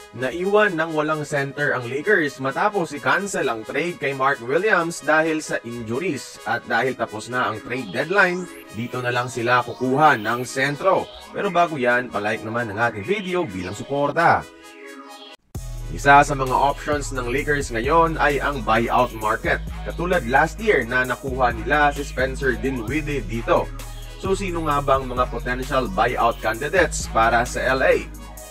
Naiwan ng walang center ang Lakers matapos i-cancel ang trade kay Mark Williams dahil sa injuries, at dahil tapos na ang trade deadline, dito na lang sila kukuha ng sentro. Pero bago yan, palike naman ang ating video bilang suporta. Isa sa mga options ng Lakers ngayon ay ang buyout market. Katulad last year na nakuha nila si Spencer Dinwiddie dito. So sino nga bang mga potential buyout candidates para sa LA?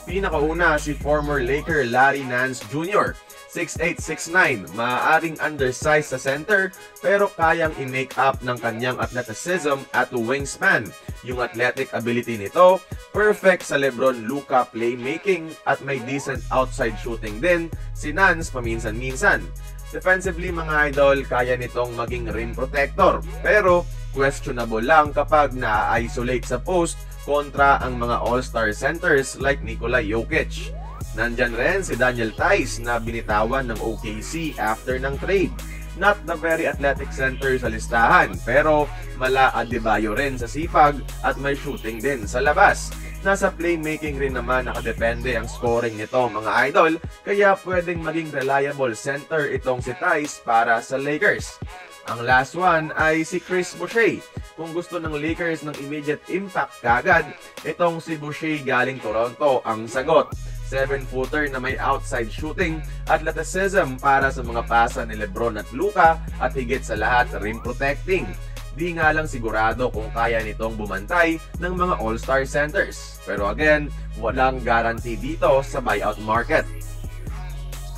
Pinakauna si former Laker Larry Nance Jr. 6'8", 6'9", maaaring undersized sa center pero kayang i-make up ng kanyang athleticism at wingspan. Yung athletic ability nito, perfect sa LeBron Luka playmaking at may decent outside shooting din si Nance paminsan-minsan. Defensively mga idol, kaya nitong maging rim protector pero questionable lang kapag na-isolate sa post kontra ang mga all-star centers like Nikola Jokic. Nandyan rin si Daniel Theis na binitawan ng OKC after ng trade. Not the very athletic center sa listahan pero mala Adebayo rin sa sipag at may shooting din sa labas. Nasa playmaking rin naman nakadepende ang scoring nito mga idol, kaya pwedeng maging reliable center itong si Theis para sa Lakers. Ang last one ay si Chris Boucher. Kung gusto ng Lakers ng immediate impact kagad, itong si Boucher galing Toronto ang sagot. 7-footer na may outside shooting, athleticism para sa mga pasa ni LeBron at Luka, at higit sa lahat rim protecting. Di nga lang sigurado kung kaya nitong bumantay ng mga all-star centers. Pero again, walang guarantee dito sa buyout market.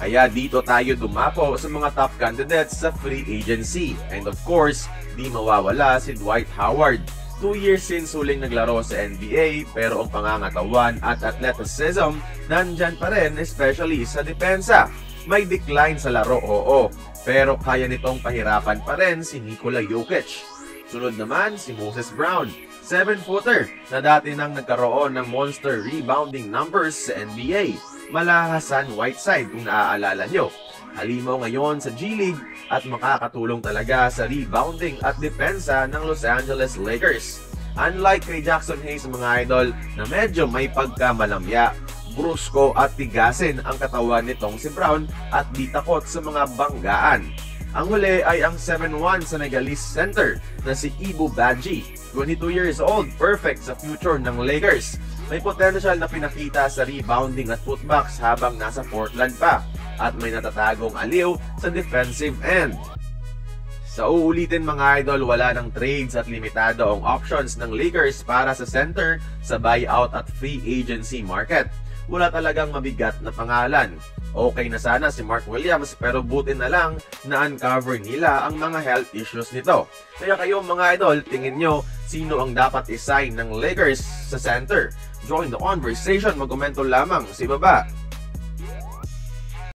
Kaya dito tayo dumapo sa mga top candidates sa free agency. And of course, di mawawala si Dwight Howard. 2 years since huling naglaro sa NBA pero ang pangangatawan at athleticism nandyan pa rin, especially sa depensa. May decline sa laro, oo, pero kaya nitong pahirapan pa rin si Nikola Jokic. Sunod naman si Moses Brown, 7-footer na dati nang nagkaroon ng monster rebounding numbers sa NBA. Mala Hassan Whiteside kung naaalala nyo. Halimaw ngayon sa G League at makakatulong talaga sa rebounding at depensa ng Los Angeles Lakers. Unlike kay Jackson Hayes mga idol na medyo may pagkamalamya, brusko at tigasin ang katawan nitong si Brown at di takot sa mga banggaan. Ang huli ay ang 7'1" Senegalese center na si Ibu Badji, 22 years old, perfect sa future ng Lakers. May potential na pinakita sa rebounding at putbacks habang nasa Portland pa, at may natatagong aliw sa defensive end. Sa uulitin mga idol, wala ng trades at limitado ang options ng Lakers para sa center sa buyout at free agency market. Wala talagang mabigat na pangalan. Okay na sana si Mark Williams pero buti na lang na-uncover nila ang mga health issues nito. Kaya kayo mga idol, tingin nyo sino ang dapat isign ng Lakers sa center? Join the conversation, magkomento lamang sa ibaba.